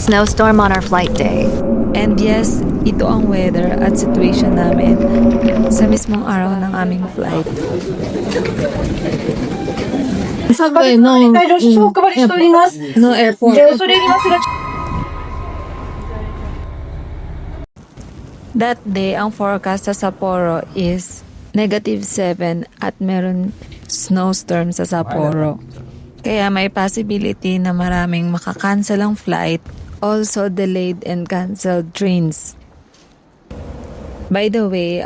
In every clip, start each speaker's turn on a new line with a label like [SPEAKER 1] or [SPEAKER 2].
[SPEAKER 1] snowstorm on our flight day.
[SPEAKER 2] And yes, ito ang weather at situation namin sa mismong araw ng aming flight. No airport. That day, ang forecast sa Sapporo is -7 at meron snowstorm sa Sapporo. Kaya may possibility na maraming makakancel ang flight, also delayed and canceled trains. By the way,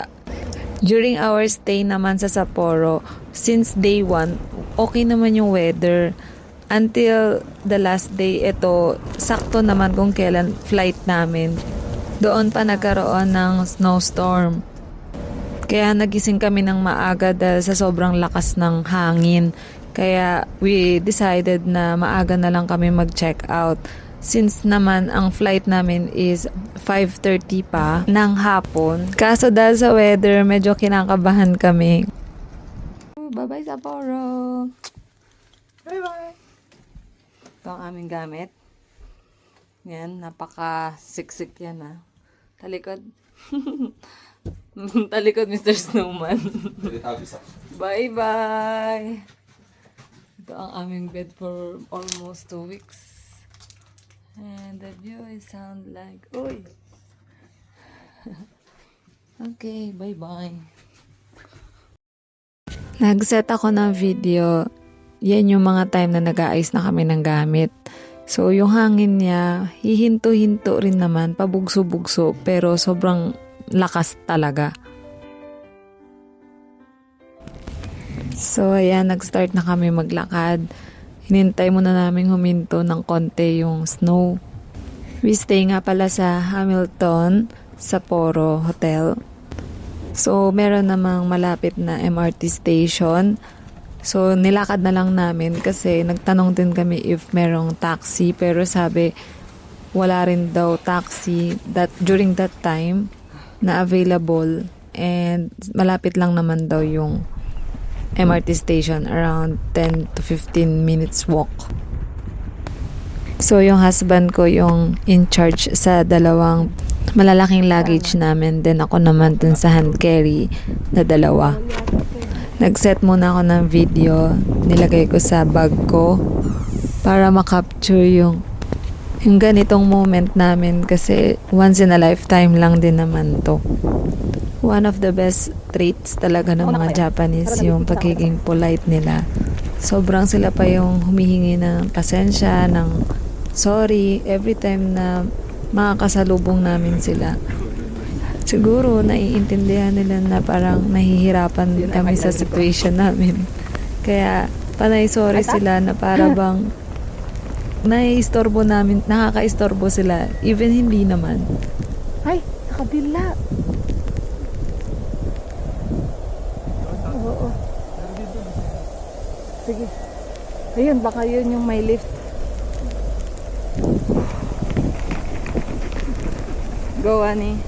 [SPEAKER 2] during our stay naman sa Sapporo, since day 1, okay naman yung weather. Until the last day, ito, sakto naman kung kailan flight namin. Doon pa nagkaroon ng snowstorm. Kaya nagising kami ng maaga dahil sa sobrang lakas ng hangin. Kaya we decided na maaga na lang kami mag-check out. Since naman ang flight namin is 5:30 pa ng hapon. Kaso dahil sa weather, medyo kinakabahan kami. Bye-bye Sapporo! Bye-bye! Ito ang aming gamit. Yan, napaka-siksik yan ha. Talikod. Talikod, Mr. Snowman. Bye-bye! Ito ang aming bed for almost 2 weeks. And the view is sound like... Uy! Okay, bye-bye. Nag-set ako ng video. Yan yung mga time na nag-aayos na kami ng gamit. So, yung hangin niya, hihinto-hinto rin naman, pabugso-bugso, pero sobrang lakas talaga. So, ayan, nag-start na kami maglakad. Hinintay muna namin huminto ng konti yung snow. We stay nga pala sa Hamilton, Sapporo Hotel. So, meron namang malapit na MRT station. So, nilakad na lang namin kasi nagtanong din kami if merong taxi. Pero sabi, wala rin daw taxi during that time na available. And malapit lang naman daw yung MRT station, around 10 to 15 minutes walk. So, yung husband ko yung in charge sa dalawang malalaking luggage namin. Then ako naman dun sa hand carry na dalawa. Nag-set muna ako ng video, nilagay ko sa bag ko para makapture yung ganitong moment namin kasi once in a lifetime lang din naman to. One of the best traits talaga ng mga Japanese, yung pagiging polite nila. Sobrang sila pa yung humihingi ng pasensya, ng sorry, every time na makakasalubong namin sila. Siguro naiintindihan nila na parang nahihirapan kami sa situation namin. Kaya panay sorry sila na para bang naiistorbo namin, nakakaistorbo sila, even hindi naman.
[SPEAKER 3] Ay, sa kabila. Oo. Sige. Ayun, baka yun yung may lift.
[SPEAKER 2] Go, Ani.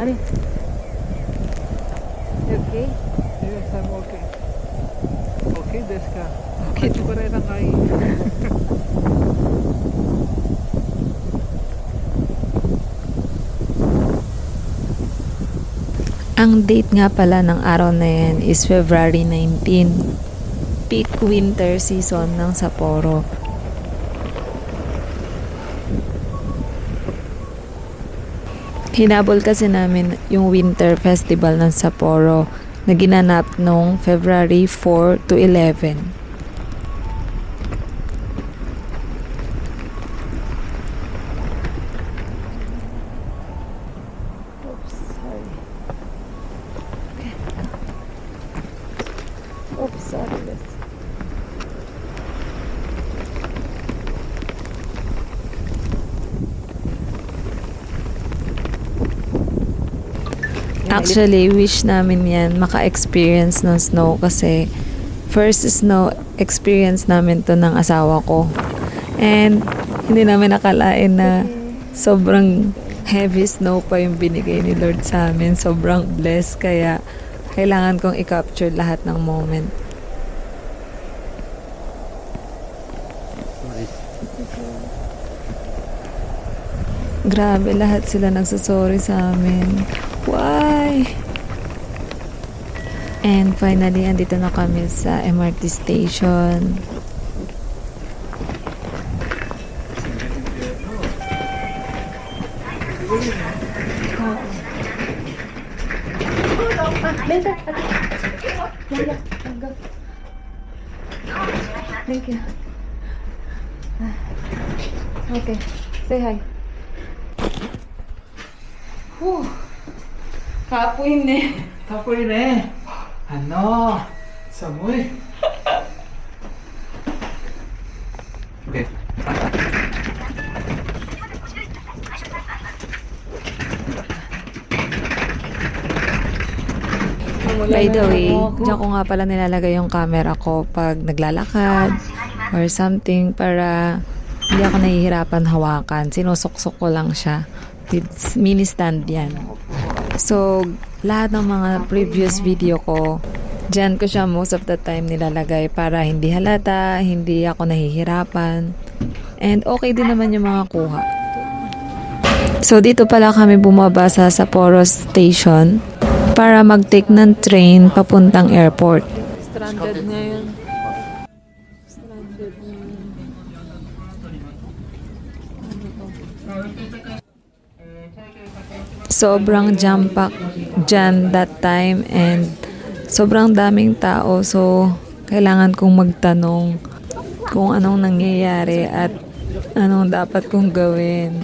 [SPEAKER 3] Ari.
[SPEAKER 2] You okay?
[SPEAKER 4] Yes, I'm okay. Okay, desu ka? Okay. Ko rin ang kain.
[SPEAKER 2] Ang date nga pala ng araw na yan is February 19. Peak winter season ng Sapporo. Hinabol kasi namin yung winter festival ng Sapporo na ginanap noong February 4 to 11.
[SPEAKER 3] Oops, sorry. Oops, sorry.
[SPEAKER 2] Actually, wish namin yan maka-experience ng snow kasi first snow experience namin to ng asawa ko. And hindi namin nakalain na sobrang heavy snow pa yung binigay ni Lord sa amin. Sobrang blessed, kaya kailangan kong i-capture lahat ng moment. Grabe, lahat sila nagsasorry sa amin. Why? And finally, andito na kami sa MRT station.
[SPEAKER 3] Thank you. Okay. Say hi. Kapoy ne.
[SPEAKER 4] Kapoy ne. Ano? Samoy. Okay.
[SPEAKER 2] By the way, diyan ko nga pala nilalagay yung camera ko pag naglalakad or something para hindi ako nahihirapan hawakan. Sinusuksok ko lang siya. With mini stand yan. So, lahat ng mga previous video ko, diyan ko siya most of the time nilalagay para hindi halata, hindi ako nahihirapan. And okay din naman yung mga kuha. So, dito pala kami bumaba sa Sapporo Station para mag-take ng train papuntang airport.
[SPEAKER 3] Stranded ngayon. Stranded ngayon.
[SPEAKER 2] Sobrang jam-pack dyan that time and sobrang daming tao, so kailangan kong magtanong kung anong nangyayari at anong dapat kong gawin.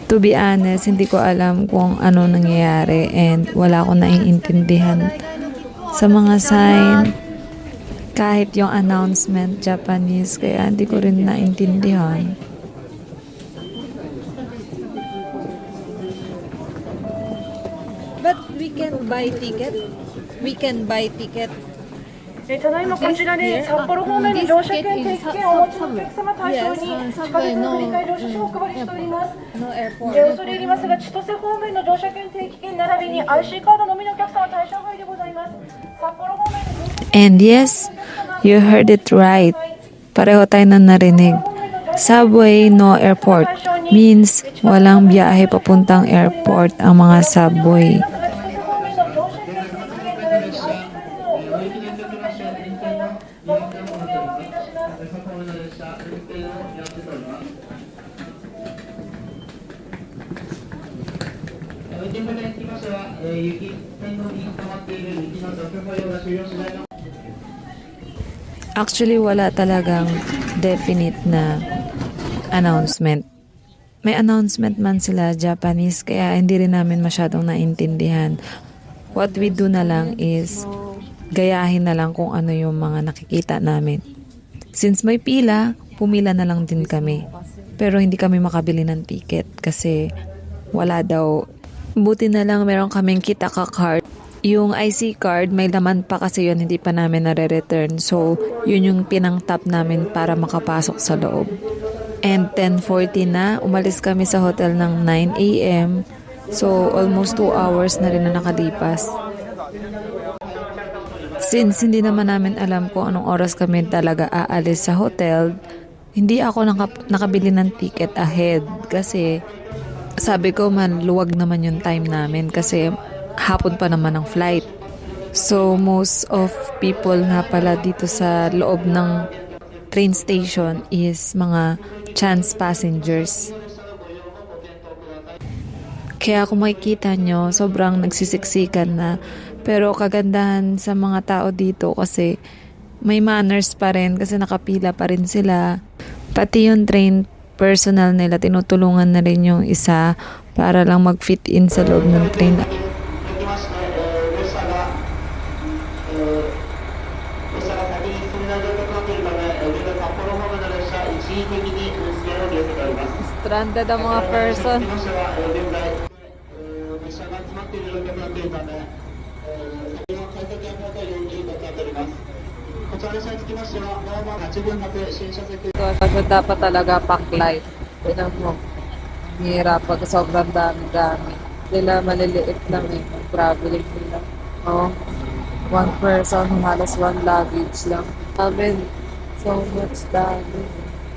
[SPEAKER 2] To be honest, hindi ko alam kung ano nangyayari and wala akong naiintindihan sa mga sign. Kahit yung announcement Japanese, kaya hindi ko rin naintindihan.
[SPEAKER 3] But we can buy ticket. We can buy ticket.
[SPEAKER 5] ただいまこちらで札幌方面の乗車券定期券をお持ちのお客様対象に地下鉄の振り替え領収書をお配りしております。
[SPEAKER 3] No airport.
[SPEAKER 5] 恐れ入りますが千歳方面の乗車券定期券並びに IC カードのみのお客様対象外でございます。札幌方面の乗車券
[SPEAKER 2] And yes, you heard it right. Pareho tayo na narinig. Subway, no airport. Means walang biyahe papuntang airport ang mga subway.
[SPEAKER 6] 雪線路に溜まっている雪の除去作業が終了しないの
[SPEAKER 2] Actually, wala talagang definite na announcement. May announcement man sila Japanese, kaya hindi rin namin masyadong naintindihan. What we do na lang is gayahin na lang kung ano yung mga nakikita namin. Since may pila, pumila na lang din kami. Pero hindi kami makabili ng ticket kasi wala daw. Buti na lang meron kaming Kitaka card. Yung IC card, may laman pa kasi yun, hindi pa namin nare-return. So, yun yung pinang-tap namin para makapasok sa loob. And 10:40 na, umalis kami sa hotel ng 9 a.m. So, almost 2 hours na rin na nakalipas. Since hindi naman namin alam kung anong oras kami talaga aalis sa hotel, hindi ako nakabili ng ticket ahead kasi sabi ko man, luwag naman yung time namin kasi hapon pa naman ang flight. So, most of people nga pala dito sa loob ng train station is mga chance passengers. Kaya kung makikita nyo, sobrang nagsisiksikan na. Pero kagandahan sa mga tao dito kasi may manners pa rin kasi nakapila pa rin sila. Pati yung train personnel nila, tinutulungan na rin yung isa para lang mag-fit in sa loob ng train.
[SPEAKER 3] Stranded ang mga person.
[SPEAKER 2] Kasi dapat talaga pack-light. Tinan mo. Hirap pag sobrang dami-dami. Sila maliliit lang eh. Traveling nila. Oh. One person, halos one luggage lang. Amin, so much dami.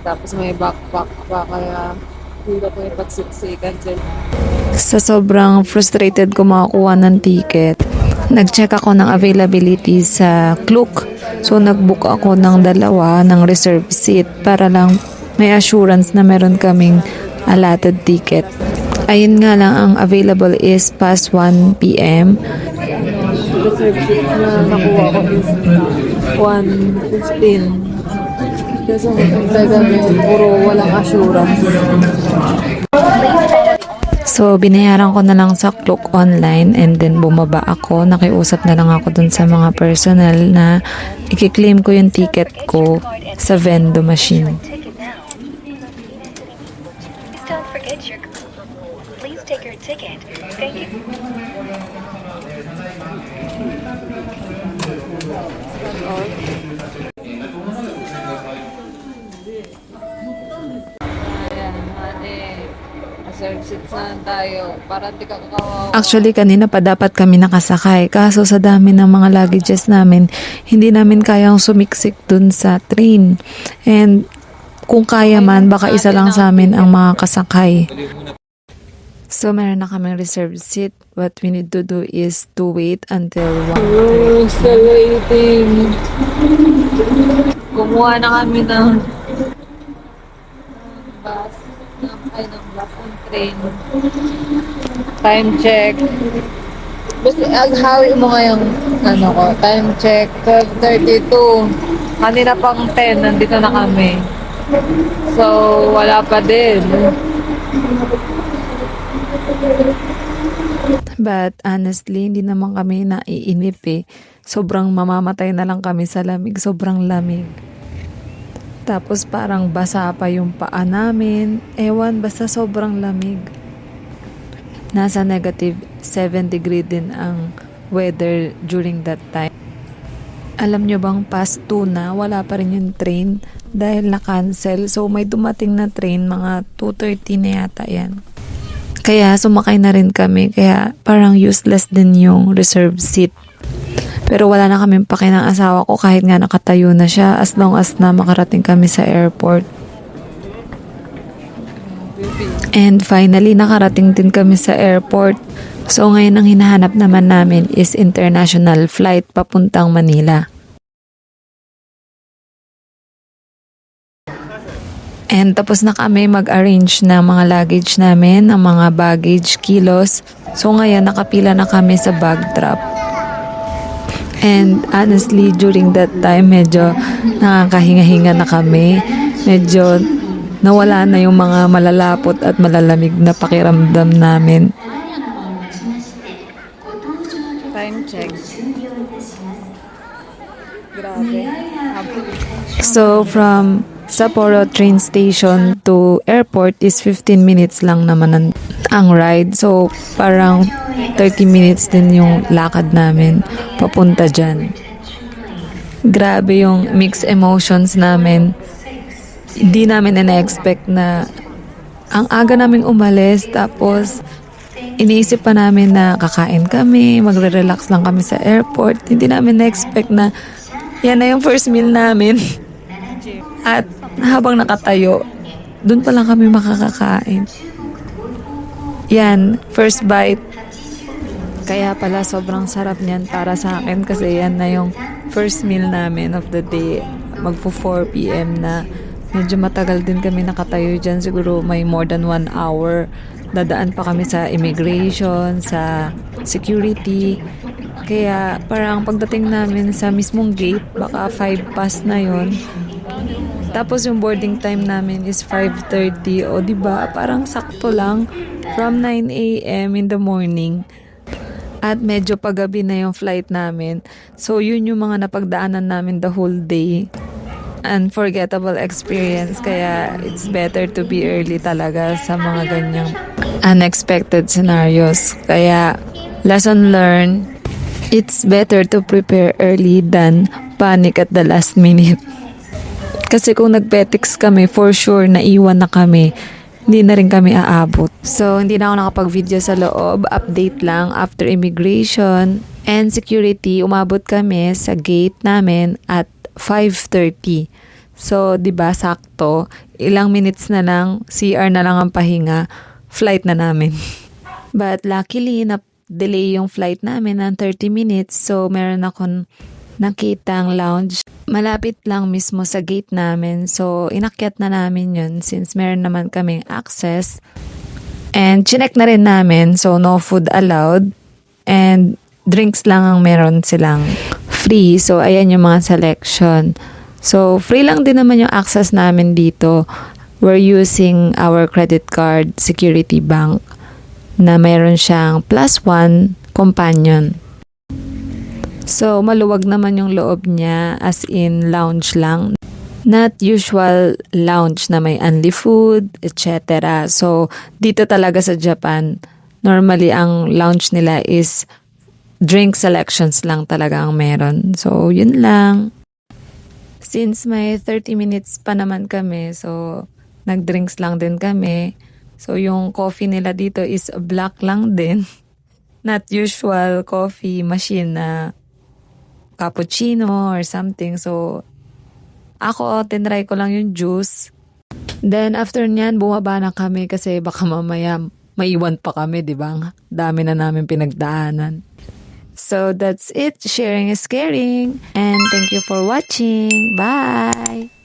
[SPEAKER 2] Tapos may backpack pa, kaya hindi ko yung pagsiksikan sila. Sa sobrang frustrated ko makakuha ng ticket, nag-check ako ng availability sa Klook. So, nag-book ako ng 2 ng reserve seat para lang may assurance na meron kaming allotted ticket. Ayun nga lang, ang available is past 1 p.m. Reserve seat na nakuha ko is 1:15. Kasi magpintay kami, puro walang assurance. So, binayaran ko na lang sa Klook online and then bumaba ako. Nakiusap na lang ako dun sa mga personnel na i-claim ko yung ticket ko sa vendo machine.
[SPEAKER 7] Don't forget your. Please take your ticket. Thank you.
[SPEAKER 2] Actually, kanina pa dapat kami nakasakay. Kaso sa dami ng mga luggages namin, hindi namin kayang sumiksik dun sa train. And kung kaya man, baka isa lang sa amin ang mga kasakay. So, meron na kaming reserved seat. What we need to do is to wait until 1:30. Oh, still waiting. Kumuha na kami ng bus. Ng bus and train. Time check. Basta, aghawi mo ngayong time check. 12:32. Kanina pang 10, nandito na kami. So, wala pa din. But honestly, hindi naman kami naiinip eh. Sobrang mamamatay na lang kami sa lamig. Sobrang lamig. Tapos parang basa pa yung paa namin. Ewan, basta sobrang lamig. Nasa negative 7 degree din ang weather during that time. Alam nyo bang past 2 na, wala pa rin yung train dahil na-cancel. So may dumating na train, mga 2:30 na yata yan. Kaya sumakay na rin kami, kaya parang useless din yung reserved seat. Pero wala na kaming pake ng asawa ko kahit nga nakatayo na siya as long as na makarating kami sa airport. And finally, nakarating din kami sa airport. So ngayon ang hinahanap naman namin is international flight papuntang Manila. And tapos na kami mag-arrange ng mga luggage namin, ng mga baggage, kilos. So ngayon nakapila na kami sa bag drop. And honestly, during that time, medyo nakakahinga-hinga na kami. Medyo nawala na yung mga malalapot at malalamig na pakiramdam namin. Time check. Grabe. So, from Sapporo train station to airport is 15 minutes lang naman ang ride. So, parang 30 minutes din yung lakad namin papunta dyan. Grabe yung mixed emotions namin. Hindi namin na-expect na ang aga naming umalis, tapos iniisip pa namin na kakain kami, magre-relax lang kami sa airport. Hindi namin na-expect na yan na yung first meal namin. At habang nakatayo, dun pa lang kami makakakain. Yan, first bite. Kaya pala sobrang sarap niyan para sa akin kasi yan na yung first meal namin of the day. Magpo 4 p.m. na. Medyo matagal din kami nakatayo dyan. Siguro may more than 1 hour. Dadaan pa kami sa immigration, sa security. Kaya parang pagdating namin sa mismong gate, baka 5 past na yon. Tapos yung boarding time namin is 5:30. O diba, parang sakto lang from 9 a.m. in the morning. At medyo paggabi na yung flight namin. So yun yung mga napagdaanan namin the whole day. Unforgettable experience. Kaya it's better to be early talaga sa mga ganyang unexpected scenarios. Kaya lesson learned, it's better to prepare early than nagpanic at the last minute. Kasi kung nagpetix kami, for sure, naiwan na kami. Hindi na rin kami aabot. So, hindi na ako nakapag-video sa loob. Update lang after immigration and security. Umabot kami sa gate namin at 5:30. So, 'di ba sakto, ilang minutes na lang, CR na lang ang pahinga, flight na namin. But luckily, na-delay yung flight namin ng 30 minutes. So, meron akong nakitang lounge. Malapit lang mismo sa gate namin. So, inakyat na namin yun since meron naman kaming access. And chinek na rin namin. So, no food allowed. And drinks lang ang meron silang free. So, ayan yung mga selection. So, free lang din naman yung access namin dito. We're using our credit card Security Bank na mayroon siyang +1 companion. So, maluwag naman yung loob niya as in lounge lang. Not usual lounge na may only food, etc. So, dito talaga sa Japan, normally ang lounge nila is drink selections lang talaga ang meron. So, yun lang. Since may 30 minutes pa naman kami, so nag-drinks lang din kami. So, yung coffee nila dito is black lang din. Not usual coffee machine na cappuccino or something. So, ako, tinry ko lang yung juice. Then, after nyan, bumaba na kami kasi baka mamaya maiwan pa kami, di ba? Dami na namin pinagdaanan. So, that's it. Sharing is caring. And thank you for watching. Bye!